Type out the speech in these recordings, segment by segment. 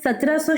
1700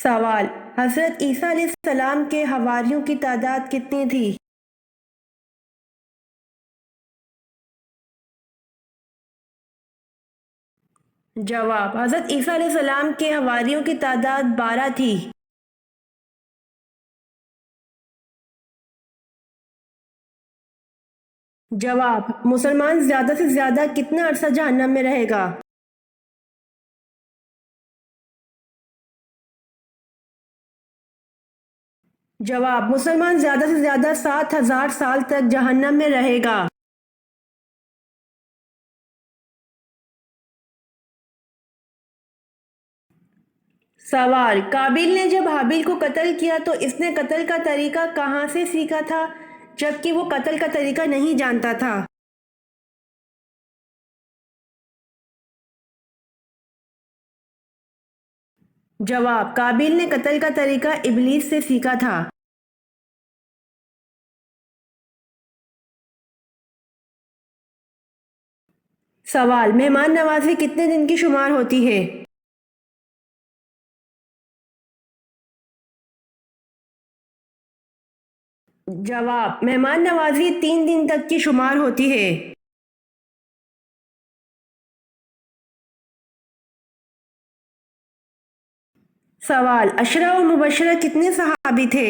سوال: حضرت عیسیٰ علیہ السلام کے حواریوں کی تعداد کتنی تھی؟ جواب: حضرت عیسیٰ علیہ السلام کے حواریوں کی تعداد 12 تھی۔ جواب: مسلمان زیادہ سے زیادہ کتنا عرصہ جہنم میں رہے گا؟ جواب: مسلمان زیادہ سے زیادہ 7,000 سال تک جہنم میں رہے گا۔ سوال: قابیل نے جب حابیل کو قتل کیا تو اس نے قتل کا طریقہ کہاں سے سیکھا تھا جبکہ وہ قتل کا طریقہ نہیں جانتا تھا؟ جواب: قابیل نے قتل کا طریقہ ابلیس سے سیکھا تھا۔ سوال: مہمان نوازی کتنے دن کی شمار ہوتی ہے؟ جواب: مہمان نوازی 3 دن تک کی شمار ہوتی ہے۔ سوال: عشرہ و مبشرہ کتنے صحابی تھے؟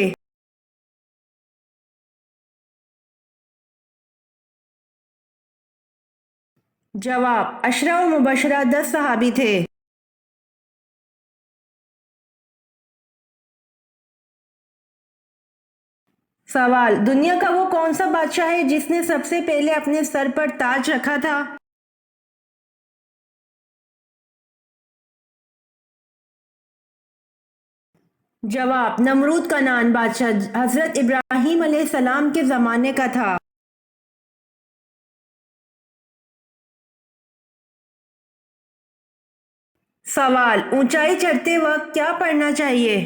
جواب: عشرہ و مبشرہ 10 صحابی تھے۔ سوال: دنیا کا وہ کون سا بادشاہ ہے جس نے سب سے پہلے اپنے سر پر تاج رکھا تھا؟ جواب: نمرود کنعان بادشاہ حضرت ابراہیم علیہ السلام کے زمانے کا تھا۔ سوال: اونچائی چڑھتے وقت کیا پڑھنا چاہیے؟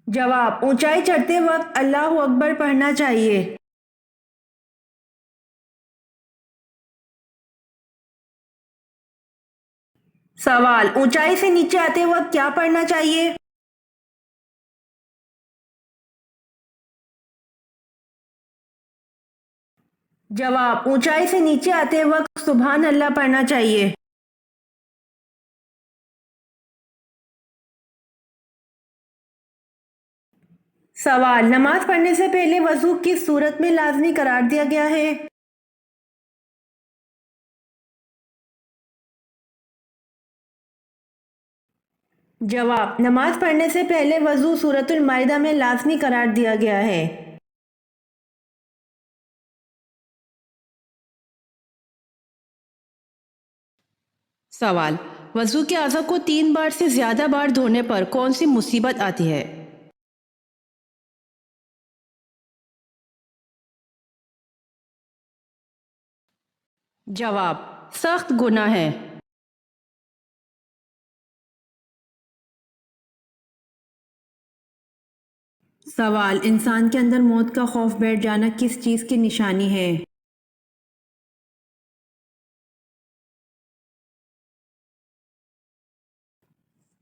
جواب: اونچائی چڑھتے وقت اللہ اکبر پڑھنا چاہیے۔ سوال: اونچائی سے نیچے آتے وقت کیا پڑھنا چاہیے؟ جواب: اونچائی سے نیچے آتے وقت سبحان اللہ پڑھنا چاہیے۔ سوال: نماز پڑھنے سے پہلے وضو کس صورت میں لازمی قرار دیا گیا ہے؟ جواب: نماز پڑھنے سے پہلے وضو سورۃ المائدہ میں لازمی قرار دیا گیا ہے۔ سوال: وضو کے اعضاء کو 3 بار سے زیادہ بار دھونے پر کون سی مصیبت آتی ہے؟ جواب: سخت گناہ ہے۔ سوال: انسان کے اندر موت کا خوف بیٹھ جانا کس چیز کی نشانی ہے؟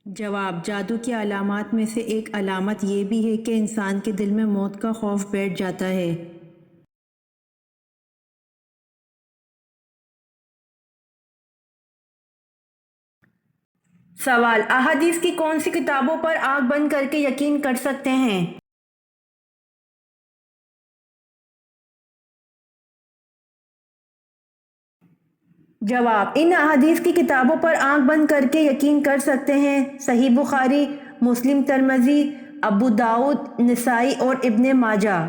جواب: جادو کی علامات میں سے ایک علامت یہ بھی ہے کہ انسان کے دل میں موت کا خوف بیٹھ جاتا ہے۔ سوال: احادیث کی کون سی کتابوں پر آنکھ بند کر کے یقین کر سکتے ہیں؟ جواب: ان احادیث کی کتابوں پر آنکھ بند کر کے یقین کر سکتے ہیں: صحیح بخاری، مسلم، ترمذی، ابو داؤد، نسائی اور ابن ماجہ۔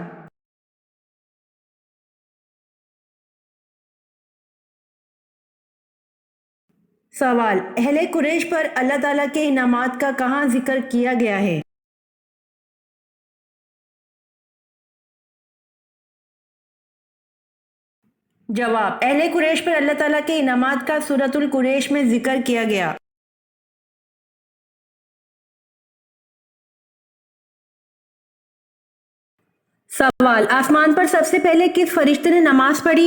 سوال: اہل قریش پر اللہ تعالیٰ کے انعامات کا کہاں ذکر کیا گیا ہے؟ جواب: اہل قریش پر اللہ تعالیٰ کے انعامات کا سورۃ القریش میں ذکر کیا گیا۔ سوال: آسمان پر سب سے پہلے کس فرشتے نے نماز پڑھی؟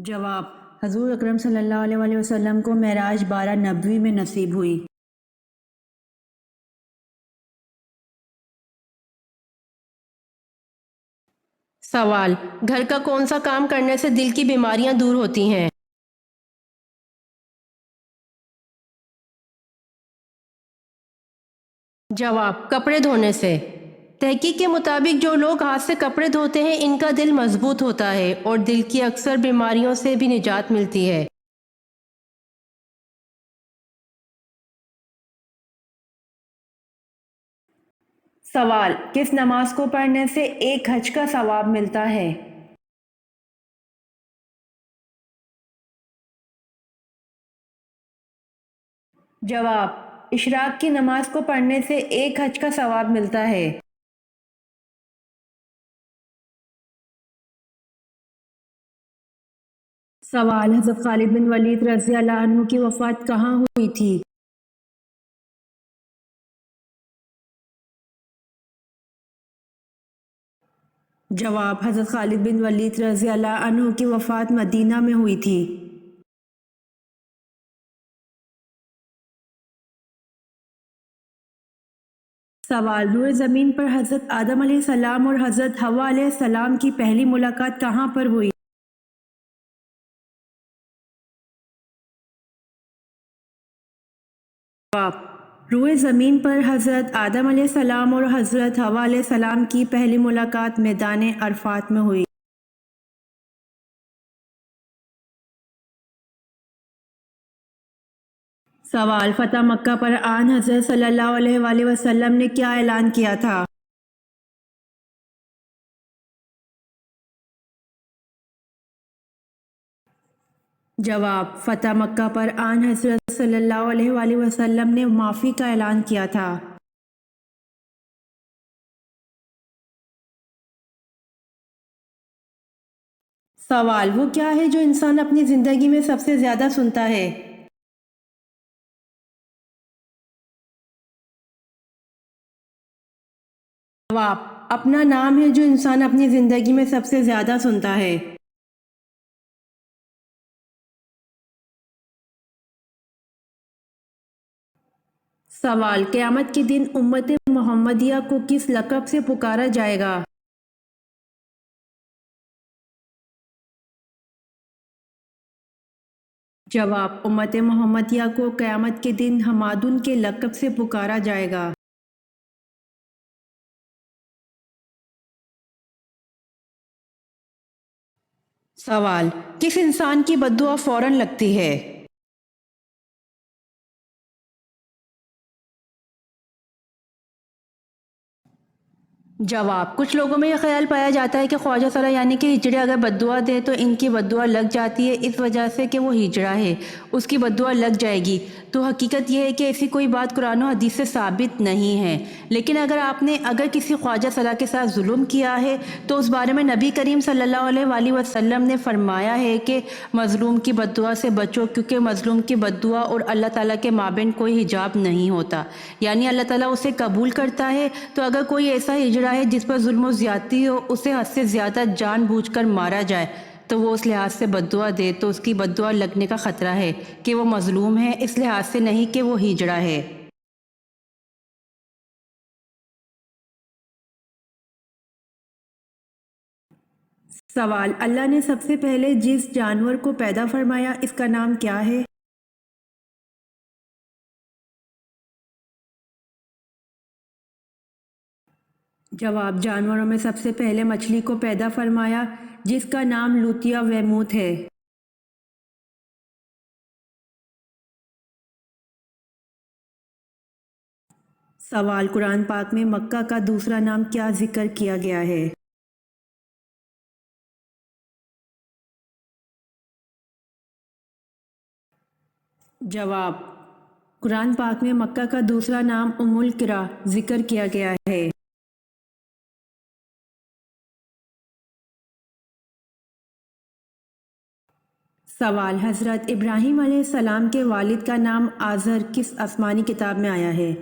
جواب: حضور اکرم صلی اللہ علیہ وآلہ وسلم کو معراج 12 نبوی میں نصیب ہوئی۔ سوال: گھر کا کون سا کام کرنے سے دل کی بیماریاں دور ہوتی ہیں؟ جواب: کپڑے دھونے سے۔ تحقیق کے مطابق جو لوگ ہاتھ سے کپڑے دھوتے ہیں ان کا دل مضبوط ہوتا ہے اور دل کی اکثر بیماریوں سے بھی نجات ملتی ہے۔ سوال: کس نماز کو پڑھنے سے ایک حج کا ثواب ملتا ہے؟ جواب: اشراق کی نماز کو پڑھنے سے ایک حج کا ثواب ملتا ہے۔ سوال: حضرت خالد بن ولید رضی اللہ عنہ کی وفات کہاں ہوئی تھی؟ جواب: حضرت خالد بن ولید رضی اللہ عنہ کی وفات مدینہ میں ہوئی تھی۔ سوال: روئے زمین پر حضرت آدم علیہ السلام اور حضرت حوا علیہ السلام کی پہلی ملاقات کہاں پر ہوئی؟ جواب: روئے زمین پر حضرت آدم علیہ السلام اور حضرت حوا علیہ السلام کی پہلی ملاقات میدان عرفات میں ہوئی۔ سوال: فتح مکہ پر آن حضرت صلی اللہ علیہ وآلہ وسلم نے کیا اعلان کیا تھا؟ جواب: فتح مکہ پر آن حضرت صلی اللہ علیہ وآلہ وسلم نے معافی کا اعلان کیا تھا۔ سوال: وہ کیا ہے جو انسان اپنی زندگی میں سب سے زیادہ سنتا ہے؟ جواب: اپنا نام ہے جو انسان اپنی زندگی میں سب سے زیادہ سنتا ہے۔ سوال: قیامت کے دن امت محمدیہ کو کس لقب سے پکارا جائے گا؟ جواب: امت محمدیہ کو قیامت کے دن حمادن کے لقب سے پکارا جائے گا۔ سوال: کس انسان کی بددعا فوراً لگتی ہے؟ جواب: کچھ لوگوں میں یہ خیال پایا جاتا ہے کہ خواجہ صلاح یعنی کہ ہجڑے اگر بددعا دے تو ان کی بددعا لگ جاتی ہے اس وجہ سے کہ وہ ہجڑا ہے، اس کی بددعا لگ جائے گی۔ تو حقیقت یہ ہے کہ ایسی کوئی بات قرآن و حدیث سے ثابت نہیں ہے، لیکن اگر کسی خواجہ صلاح کے ساتھ ظلم کیا ہے تو اس بارے میں نبی کریم صلی اللہ علیہ وآلہ وسلم نے فرمایا ہے کہ مظلوم کی بددعا سے بچو، کیونکہ مظلوم کی بددعا اور اللہ تعالیٰ کے مابین کوئی حجاب نہیں ہوتا، یعنی اللہ تعالیٰ اسے قبول کرتا ہے۔ تو اگر کوئی ایسا ہجڑا ہے جس پر ظلم و زیادتی ہو، اسے حد سے زیادہ جان بوجھ کر مارا جائے تو وہ اس لحاظ سے بددعا دے تو اس کی بددعا لگنے کا خطرہ ہے کہ وہ مظلوم ہے، اس لحاظ سے نہیں کہ وہ ہجڑا ہے۔ سوال: اللہ نے سب سے پہلے جس جانور کو پیدا فرمایا اس کا نام کیا ہے؟ جواب: جانوروں میں سب سے پہلے مچھلی کو پیدا فرمایا جس کا نام لوتیا ویموت ہے۔ سوال: قرآن پاک میں مکہ کا دوسرا نام کیا ذکر کیا گیا ہے؟ جواب: قرآن پاک میں مکہ کا دوسرا نام ام القری ذکر کیا گیا ہے۔ سوال: حضرت ابراہیم علیہ السلام کے والد کا نام آزر کس آسمانی کتاب میں آیا ہے؟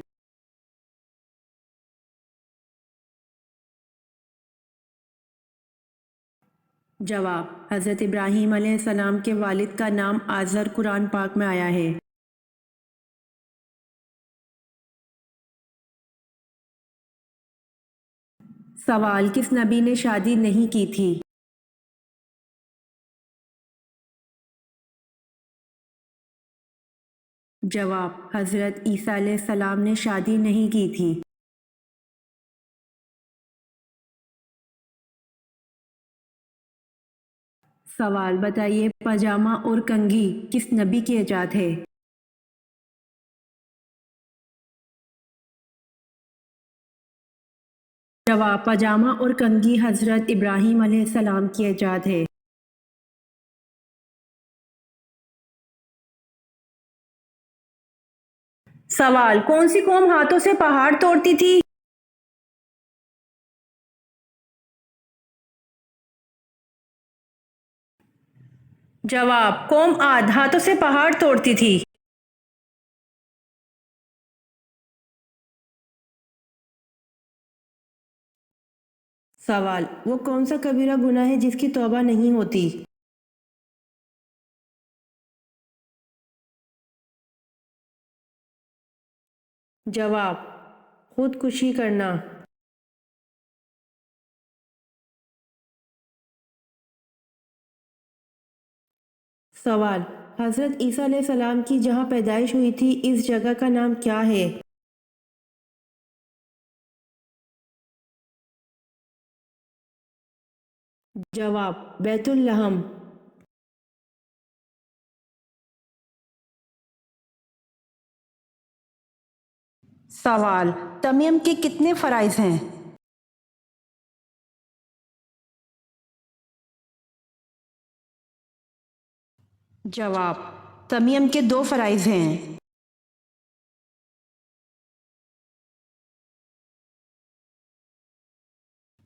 جواب: حضرت ابراہیم علیہ السلام کے والد کا نام آزر قرآن پاک میں آیا ہے۔ سوال: کس نبی نے شادی نہیں کی تھی؟ جواب: حضرت عیسیٰ علیہ السلام نے شادی نہیں کی تھی۔ سوال: بتائیے پاجامہ اور کنگھی کس نبی کی ایجاد ہے؟ جواب: پاجامہ اور کنگھی حضرت ابراہیم علیہ السلام کی ایجاد ہے۔ سوال: کون سی قوم ہاتھوں سے پہاڑ توڑتی تھی؟ جواب: قوم عاد ہاتھوں سے پہاڑ توڑتی تھی۔ سوال: وہ کون سا کبیرہ گناہ ہے جس کی توبہ نہیں ہوتی؟ جواب: خودکشی کرنا۔ سوال: حضرت عیسیٰ علیہ السلام کی جہاں پیدائش ہوئی تھی اس جگہ کا نام کیا ہے؟ جواب: بیت لحم۔ سوال: تیمم کے کتنے فرائض ہیں؟ جواب: تیمم کے 2 فرائض ہیں۔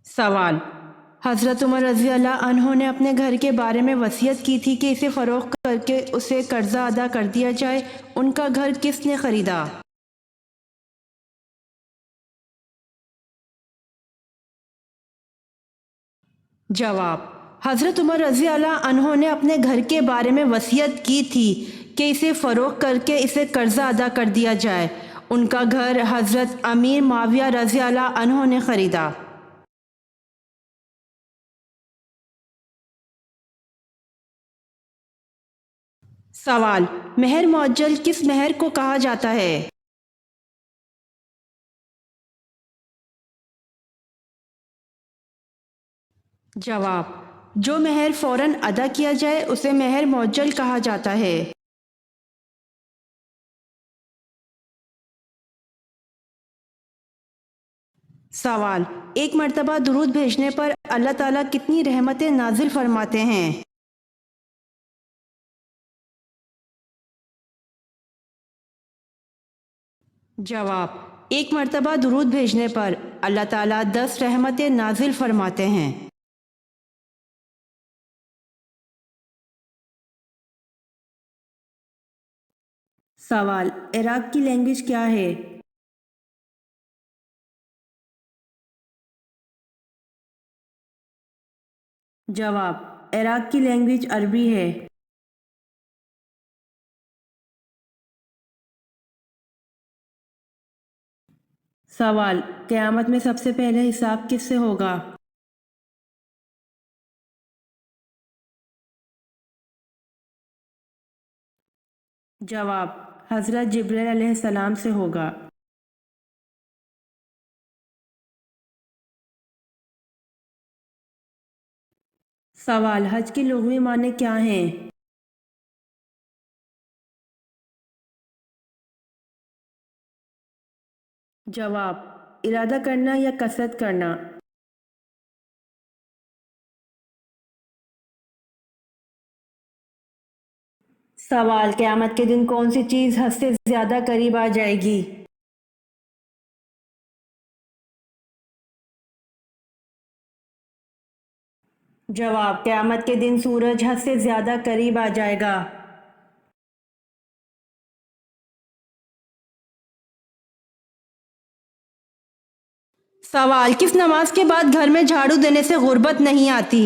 سوال: حضرت عمر رضی اللہ عنہ نے اپنے گھر کے بارے میں وصیت کی تھی کہ اسے فروخت کر کے اسے قرضہ ادا کر دیا جائے، ان کا گھر کس نے خریدا؟ جواب: حضرت عمر رضی اللہ عنہ نے اپنے گھر کے بارے میں وصیت کی تھی کہ اسے فروخت کر کے اسے قرضہ ادا کر دیا جائے، ان کا گھر حضرت امیر معاویہ رضی اللہ عنہ نے خریدا۔ سوال: مہر معجل کس مہر کو کہا جاتا ہے؟ جواب: جو مہر فوراً ادا کیا جائے اسے مہر معجل کہا جاتا ہے۔ سوال: ایک مرتبہ درود بھیجنے پر اللہ تعالیٰ کتنی رحمتیں نازل فرماتے ہیں؟ جواب: ایک مرتبہ درود بھیجنے پر اللہ تعالیٰ 10 رحمتیں نازل فرماتے ہیں۔ سوال: عراق کی لینگویج کیا ہے؟ جواب: عراق کی لینگویج عربی ہے۔ سوال: قیامت میں سب سے پہلے حساب کس سے ہوگا؟ جواب: حضرت جبرائیل علیہ السلام سے ہوگا۔ سوال: حج کی لغوی معنی کیا ہیں؟ جواب: ارادہ کرنا یا قصد کرنا۔ سوال: قیامت کے دن کون سی چیز حد سے زیادہ قریب آ جائے گی؟ جواب: قیامت کے دن سورج حد سے زیادہ قریب آ جائے گا۔ سوال: کس نماز کے بعد گھر میں جھاڑو دینے سے غربت نہیں آتی؟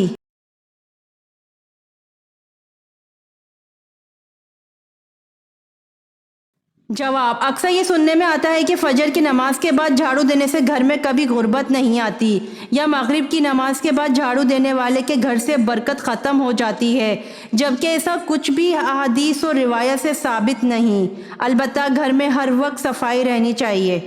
جواب: اکثر یہ سننے میں آتا ہے کہ فجر کی نماز کے بعد جھاڑو دینے سے گھر میں کبھی غربت نہیں آتی، یا مغرب کی نماز کے بعد جھاڑو دینے والے کے گھر سے برکت ختم ہو جاتی ہے، جبکہ ایسا کچھ بھی احادیث و روایت سے ثابت نہیں۔ البتہ گھر میں ہر وقت صفائی رہنی چاہیے۔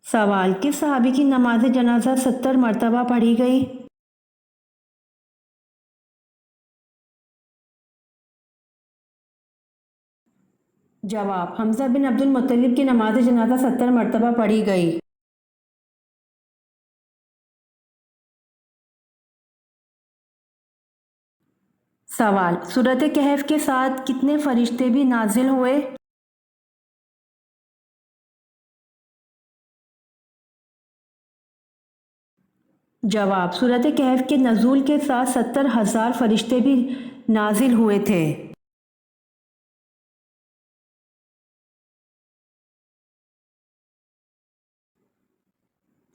سوال: کس صحابی کی نماز جنازہ 70 مرتبہ پڑھی گئی؟ جواب: حمزہ بن عبد المطلب کی نماز جنازہ 70 مرتبہ پڑھی گئی۔ سوال: سورۃ کہف کے ساتھ کتنے فرشتے بھی نازل ہوئے؟ جواب: سورۃ کہف کے نزول کے ساتھ 70,000 فرشتے بھی نازل ہوئے تھے۔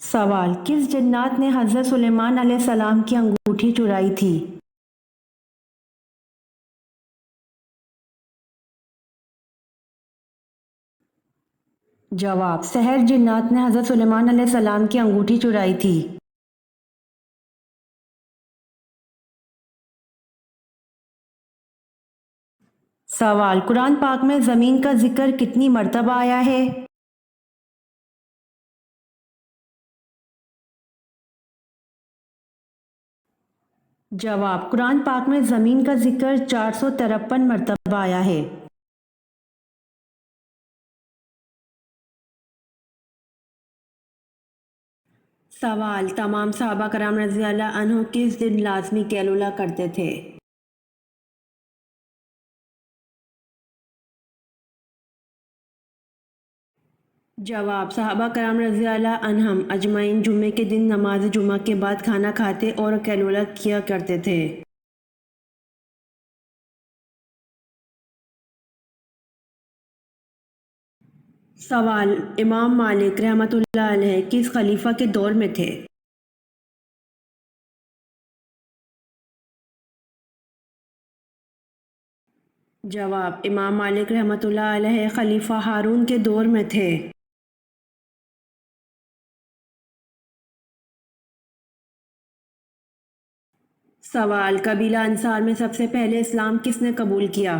سوال: کس جنات نے حضرت سلیمان علیہ السلام کی انگوٹھی چرائی تھی؟ جواب: سحر جنات نے حضرت سلیمان علیہ السلام کی انگوٹھی چرائی تھی۔ سوال: قرآن پاک میں زمین کا ذکر کتنی مرتبہ آیا ہے؟ جواب: قرآن پاک میں زمین کا ذکر 453 مرتبہ آیا ہے۔ سوال: تمام صحابہ کرام رضی اللہ عنہ کس دن لازمی کیلولا کرتے تھے؟ جواب: صحابہ کرام رضی اللہ عنہم اجمعین جمعے کے دن نماز جمعہ کے بعد کھانا کھاتے اور کیلولا کیا کرتے تھے۔ سوال: امام مالک رحمۃ اللہ علیہ کس خلیفہ کے دور میں تھے؟ جواب: امام مالک رحمۃ اللہ علیہ خلیفہ ہارون کے دور میں تھے۔ سوال: قبیلہ انصار میں سب سے پہلے اسلام کس نے قبول کیا؟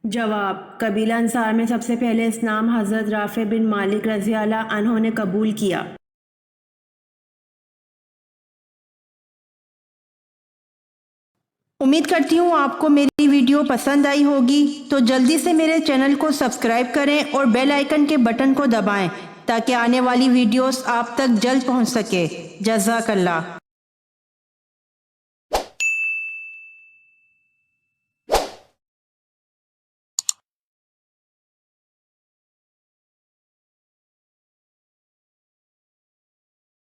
جواب: قبیلہ انصار میں سب سے پہلے اسلام حضرت رافع بن مالک رضی اللہ عنہ نے قبول کیا۔ امید کرتی ہوں آپ کو میری ویڈیو پسند آئی ہوگی، تو جلدی سے میرے چینل کو سبسکرائب کریں اور بیل آئیکن کے بٹن کو دبائیں تاکہ آنے والی ویڈیوز آپ تک جلد پہنچ سکے۔ جزاک اللہ۔